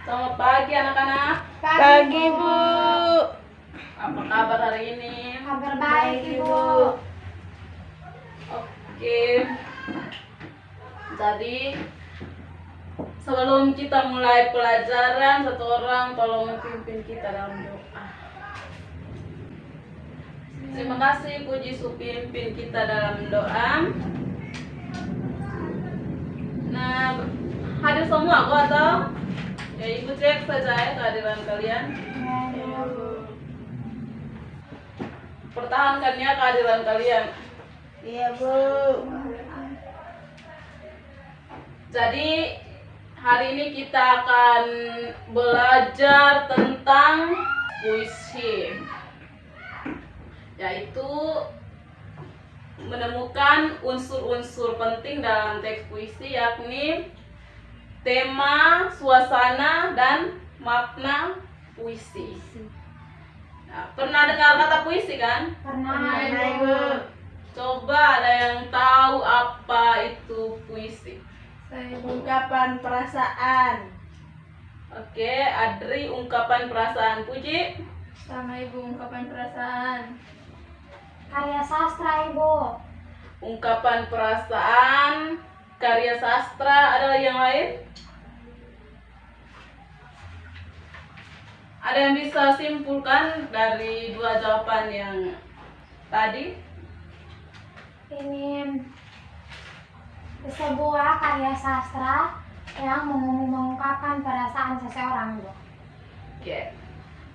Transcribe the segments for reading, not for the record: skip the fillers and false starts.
Selamat pagi anak-anak. Pagi, Bu. Apa kabar hari ini? Kabar baik, Ibu. Oke. Jadi sebelum kita mulai pelajaran, satu orang tolong pimpin kita dalam doa. Terima kasih Puji Su pimpin kita dalam doa. Nah, hadir semua kok atau? Ya Ibu cek saja ya kehadiran kalian. Pertahankan ya kehadiran kalian. Iya, Bu. Jadi hari ini kita akan belajar tentang puisi, yaitu menemukan unsur-unsur penting dalam teks puisi, yakni tema, suasana, dan makna puisi. Nah, pernah dengar kata puisi kan? Pernah, Ibu. Coba ada yang tahu apa itu puisi? Ungkapan perasaan. Oke, Adri ungkapan perasaan. Puji? Sama Ibu, ungkapan perasaan. Karya sastra, Ibu. Ungkapan perasaan, karya sastra. Ada lagi yang lain? Ada yang bisa simpulkan dari dua jawaban yang tadi? Ini sebuah karya sastra yang mengungkapkan perasaan seseorang, Bu. Oke.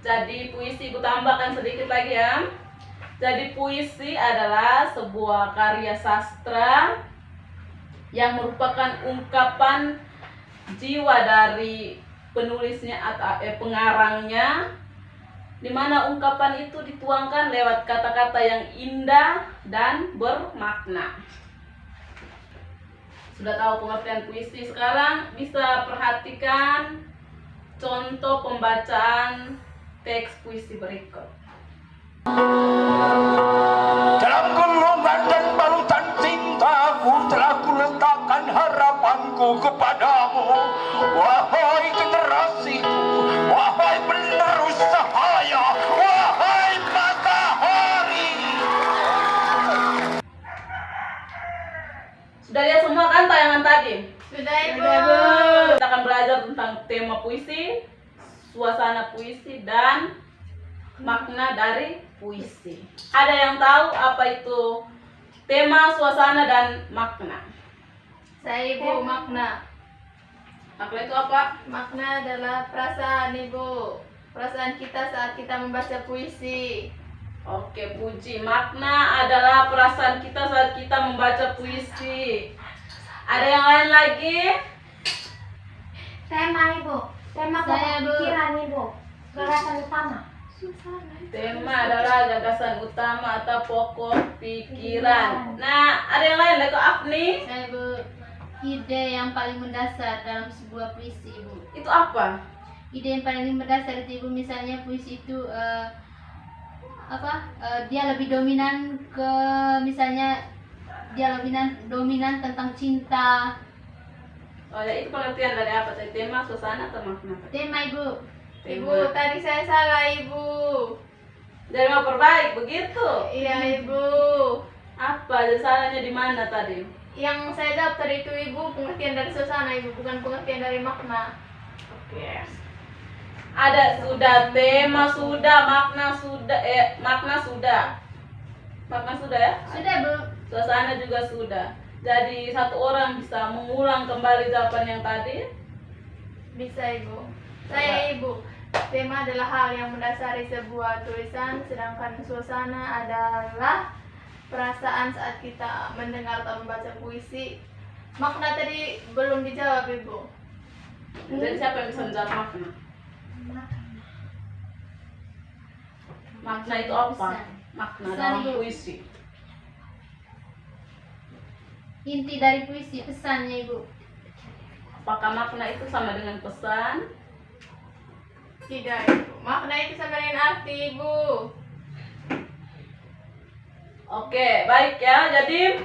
Jadi puisi, ku tambahkan sedikit lagi ya. Jadi puisi adalah sebuah karya sastra yang merupakan ungkapan jiwa dari penulisnya atau pengarangnya, di mana ungkapan itu dituangkan lewat kata-kata yang indah dan bermakna. Sudah tahu pengertian puisi, sekarang bisa perhatikan contoh pembacaan teks puisi berikut. Dalam gelombang dan balutan cintaku telah kuletakkan harapanku kepadamu, wahai generasiku, wahai penerus cahaya, wahai matahari. Sudah lihat semua kan tayangan tadi? Sudah, Ibu. Kita akan belajar tentang tema puisi, suasana puisi, dan makna dari puisi. Ada yang tahu apa itu tema, suasana, dan makna? Saya, Ibu, makna. Makna itu apa? Makna adalah perasaan, Ibu. Perasaan kita saat kita membaca puisi. Oke, Puji. Makna adalah perasaan kita saat kita membaca puisi. Ada yang lain lagi? Tema, Ibu. Tema Saya, Bu. pikiran, Ibu. Gagasan utama. Tema adalah gagasan utama atau pokok pikiran. Nah, ada yang lain lagi, Afni? Saya, Bu, ide yang paling mendasar dalam sebuah puisi, Ibu. Itu apa? Ide yang paling mendasar itu, Ibu, misalnya puisi itu dia lebih dominan ke, misalnya dia lebih dominan tentang cinta. Oh ya, itu pengertian dari apa? Dari tema, suasana, atau makna? Tema, Ibu. Ibu, tadi saya salah, Ibu. Dari mau perbaik, begitu? Iya, Ibu. Apa? Jadi salahnya di mana tadi? Yang saya jawab tadi itu, Ibu, pengertian dari suasana, Ibu, bukan pengertian dari makna. Oke. Ada sudah, tema sudah, makna sudah, makna sudah. Makna sudah ya? Sudah, Bu. Suasana juga sudah. Jadi satu orang bisa mengulang kembali jawaban yang tadi? Bisa, Ibu. Saya, Ibu. Tema adalah hal yang mendasari sebuah tulisan, sedangkan suasana adalah perasaan saat kita mendengar atau membaca puisi. Makna tadi belum dijawab, Ibu. Jadi siapa yang bisa menjawab makna? Makna itu apa? Makna dalam Pesan, Bu. puisi. Inti dari puisi, pesannya, Ibu. Apakah makna itu sama dengan pesan? Tidak, Ibu. Makna itu sama dengan arti, Ibu. Oke, baik ya. Jadi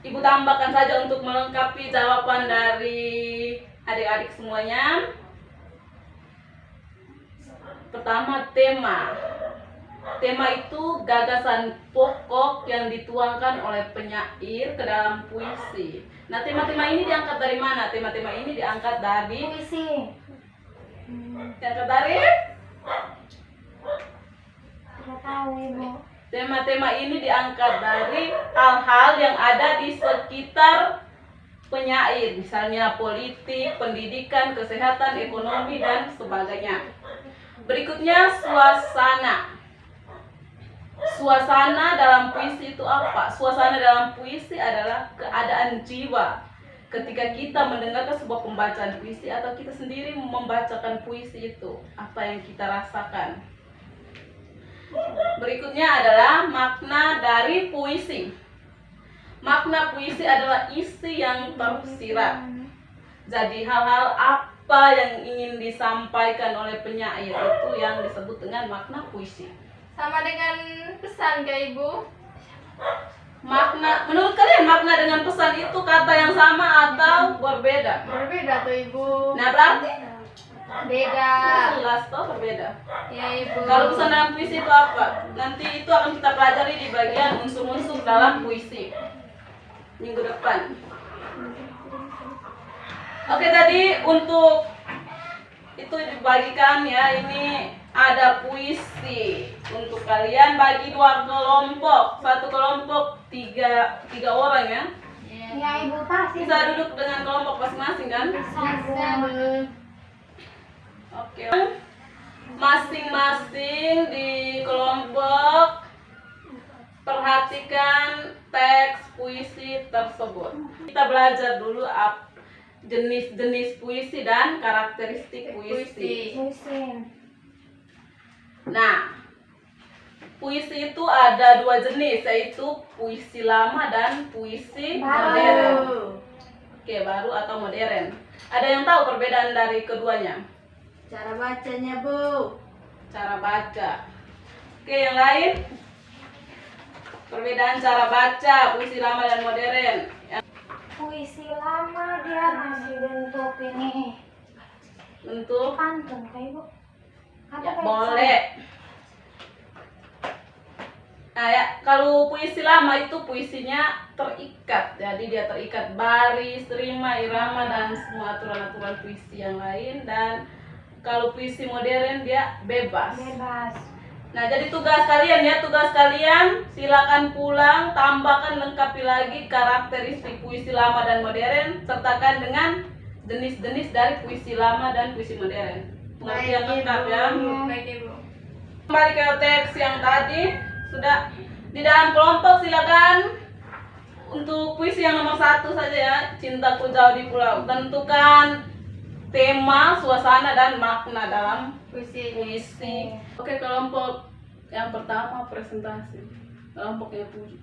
Ibu tambahkan saja untuk melengkapi jawaban dari adik-adik semuanya. Pertama, tema. Tema itu gagasan pokok yang dituangkan oleh penyair ke dalam puisi. Nah, tema-tema ini diangkat dari mana? Tema-tema ini diangkat dari Puisi. diangkat dari Tidak tahu Ibu. tema-tema ini diangkat dari hal-hal yang ada di sekitar penyair, misalnya politik, pendidikan, kesehatan, ekonomi, dan sebagainya. Berikutnya, suasana. Suasana dalam puisi itu apa? Suasana dalam puisi adalah keadaan jiwa ketika kita mendengarkan sebuah pembacaan puisi atau kita sendiri membacakan puisi itu, apa yang kita rasakan. Berikutnya adalah makna dari puisi. Makna puisi adalah isi yang tersirat. Jadi hal-hal apa yang ingin disampaikan oleh penyair itu yang disebut dengan makna puisi. Sama dengan pesan ke Ibu? Makna, menurut kalian makna dengan pesan itu kata yang sama atau berbeda? Berbeda tuh Ibu. Nah, berarti Beda. jelas toh berbeda. Ya Ibu. Kalau pesan dalam puisi itu apa? Nanti itu akan kita pelajari di bagian unsur-unsur dalam puisi minggu depan. Oke, tadi untuk itu dibagikan ya, ini ada puisi untuk kalian bagi 2 kelompok. Satu kelompok tiga orang ya. Ya Ibu pasti. Bisa duduk dengan kelompok masing-masing kan? Bisa Bu. Oke. Masing-masing di kelompok perhatikan teks puisi tersebut. Kita belajar dulu jenis-jenis puisi dan karakteristik puisi. Puisi. Nah, puisi itu ada 2 jenis, yaitu puisi lama dan puisi modern. Oke, baru atau modern. Ada yang tahu perbedaan dari keduanya? Cara bacanya, Bu. Cara baca. Oke, yang lain? Perbedaan cara baca puisi lama dan modern. Puisi lama dia masih bentuk ini. Bentuk Pantun kayak Ibu. Apa ya, kayak boleh. Nah ya, kalau puisi lama itu puisinya terikat, jadi dia terikat baris, rima, irama, dan semua aturan-aturan puisi yang lain. Dan kalau puisi modern dia bebas. bebas? Nah, jadi tugas kalian silakan pulang, tambahkan, lengkapi lagi karakteristik puisi lama dan modern, sertakan dengan jenis-jenis dari puisi lama dan puisi modern. Pengertian lengkap ya. Baik Ibu. Kembali ke teks yang tadi, sudah di dalam kelompok silakan untuk puisi yang nomor 1 saja ya, Cintaku Jauh di Pulau. Tentukan tema, suasana, dan makna dalam Puisi. puisi. Oke, kelompok yang pertama presentasi. Kelompoknya 7.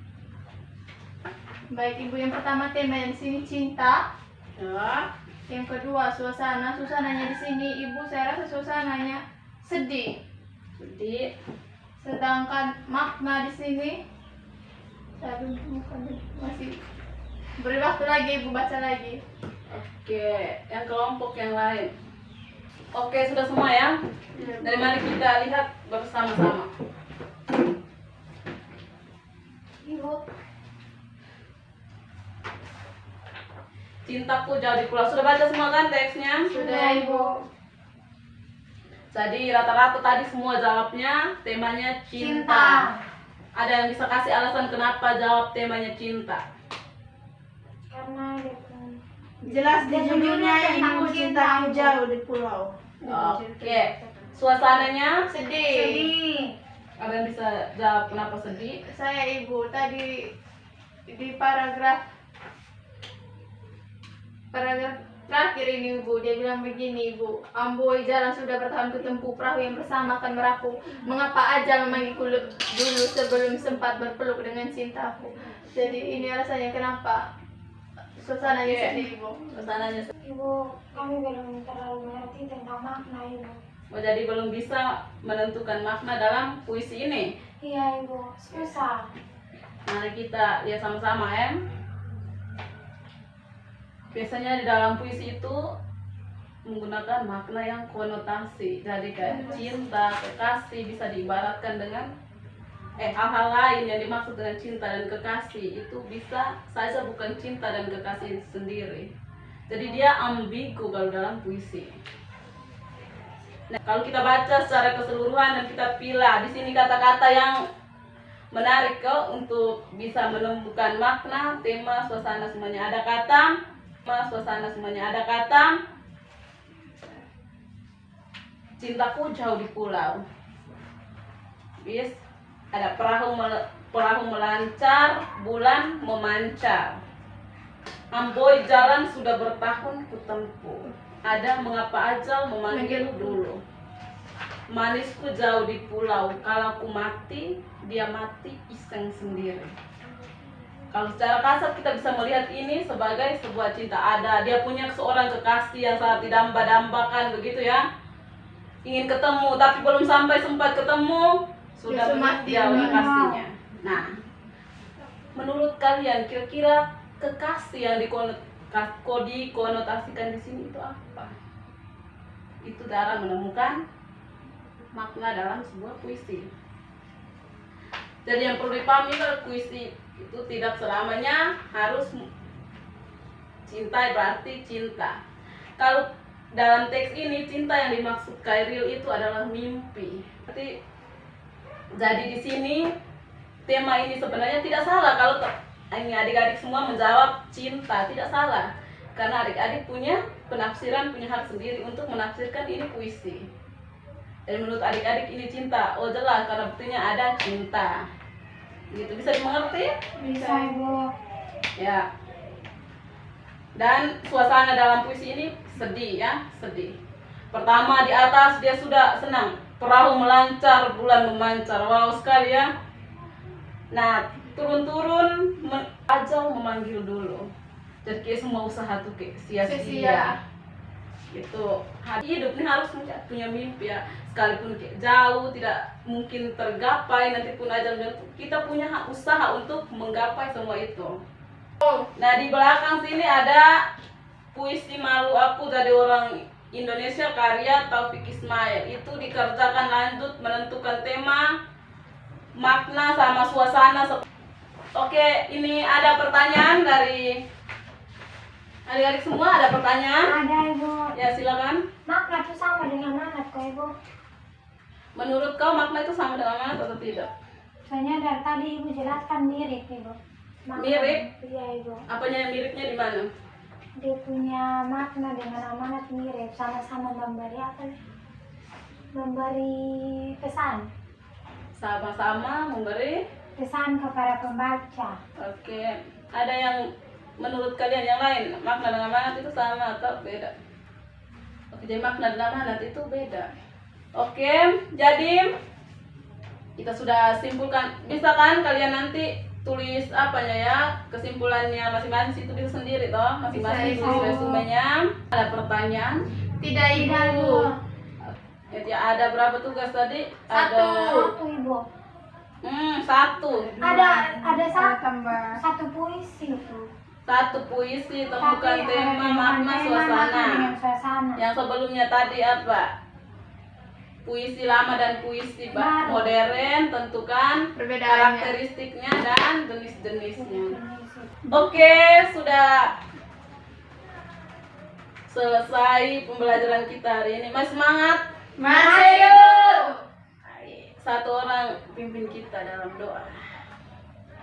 Baik Ibu, yang pertama tema yang di sini cinta. Ya. Yang kedua suasana. Suasananya di sini Ibu, saya rasa suasananya sedih. Jadi Sedangkan makna di sini masih beri waktu lagi Ibu baca lagi. oke, yang kelompok yang lain. Oke, sudah semua ya. Dari mari kita lihat bersama-sama. Ibu. Cintaku Jauh di Pulau. Sudah baca semua kan teksnya? Sudah Ibu. Jadi rata-rata tadi semua jawabnya temanya cinta. Ada yang bisa kasih alasan kenapa jawab temanya cinta? Karena gitu. Jelas di judulnya Ibu Cintaku Jauh di Pulau. Oke. Suasananya Sedih. Sedih. ada yang bisa jawab kenapa sedih? Saya Ibu tadi di paragraf terakhir ini Ibu, dia bilang begini Ibu, amboi jalan sudah bertahun kutempuh, perahu yang bersama akan merapuh, mengapa ajal memanggilku dulu sebelum sempat berpeluk dengan cintaku. Jadi ini alasannya kenapa suasananya sedih Ibu. Suasananya Ibu, kami belum terlalu mengerti tentang makna Ibu. jadi belum bisa menentukan makna dalam puisi ini. Iya Ibu, susah. Mari kita lihat sama-sama ya. Biasanya di dalam puisi itu menggunakan makna yang konotasi. Jadi kayak cinta, kekasih bisa diibaratkan dengan hal-hal lain yang dimaksud dengan cinta dan kekasih itu bisa saja bukan cinta dan kekasih sendiri. Jadi dia ambigu kalau dalam puisi. Nah, kalau kita baca secara keseluruhan dan kita pilih di sini kata-kata yang menarik kok untuk bisa menemukan makna, tema, suasana semuanya ada kata, suasana semuanya ada kata. Cintaku jauh di pulau. Yes, ada perahu melancar, bulan memancar. Amboi jalan sudah bertahun kutempuh. Ada mengapa ajal memanggil dulu. Manisku jauh di pulau, kalau ku mati, dia mati iseng sendiri. Kalau secara kasar kita bisa melihat ini sebagai sebuah cinta. Ada dia punya seorang kekasih yang sangat didamba-dambakan begitu ya. Ingin ketemu tapi belum sampai sempat ketemu sudah meninggal kekasihnya. Nah, menurut kalian kira-kira kekasih yang dikonotasikan di sini itu apa? Itu cara menemukan makna dalam sebuah puisi. Jadi yang perlu dipahami kalau puisi itu tidak selamanya harus cinta berarti cinta. Kalau dalam teks ini cinta yang dimaksud Khairil itu adalah mimpi. Jadi di sini tema ini sebenarnya tidak salah kalau ini adik-adik semua menjawab cinta, tidak salah. Karena adik-adik punya penafsiran, punya hak sendiri untuk menafsirkan ini puisi. Jadi menurut adik-adik ini cinta, oh jelas karena buktinya ada cinta. Gitu bisa dimengerti? Bisa, Ibu. Ya. Dan suasana dalam puisi ini sedih ya, sedih. Pertama di atas dia sudah senang, perahu melancar, bulan memancar, wow sekali ya. Nah turun-turun, ajal memanggil dulu. Jadi kayak semua usaha tuh kayak sia-sia. Gitu. Hidup ini harus punya mimpi ya. Sekalipun kayak jauh, tidak mungkin tergapai, nanti pun ajal menjemput. Kita punya hak usaha untuk menggapai semua itu. Nah di belakang sini ada puisi Malu Aku Jadi Orang Indonesia karya Taufik Ismail. Itu dikerjakan lanjut menentukan tema, makna sama suasana. Oke, ini ada pertanyaan dari adik-adik semua, ada pertanyaan? Ada, Ibu. Ya silakan. Makna itu sama dengan mana kok, Ibu? Menurut kau makna itu sama dengan mana atau tidak? Soalnya dari tadi Ibu jelaskan mirip, Ibu. Makna. Mirip? Iya, Ibu. Apanya yang miripnya di mana? Dia punya makna dengan amanat mirip, sama-sama memberi apa? Memberi pesan. Sama-sama memberi. Pesan kepada pembaca. Oke, ada yang menurut kalian yang lain makna dengan amanat itu sama atau beda? Oke, jadi makna dengan amanat itu beda. Oke, jadi kita sudah simpulkan. Bisa kan kalian nanti tulis apanya ya, kesimpulannya masing-masing, situ bisa sendiri toh, masing-masing Bisa, tulis Ibu. resumenya. Ada pertanyaan? Tidak, Ibu. Ya, ada berapa tugas tadi? Satu. Satu, Ibu. Satu. Ada satu, tambah. satu puisi itu. Satu puisi, temukan Tapi tema, ada makna, tema, suasana. makna dengan suasana. Yang sebelumnya tadi apa? Puisi lama dan puisi Baru. modern, tentukan Perbedaannya. karakteristiknya dan jenis-jenisnya. Oke, sudah selesai pembelajaran kita hari ini. Mas semangat? Masih, Ibu. Satu orang pimpin kita dalam doa.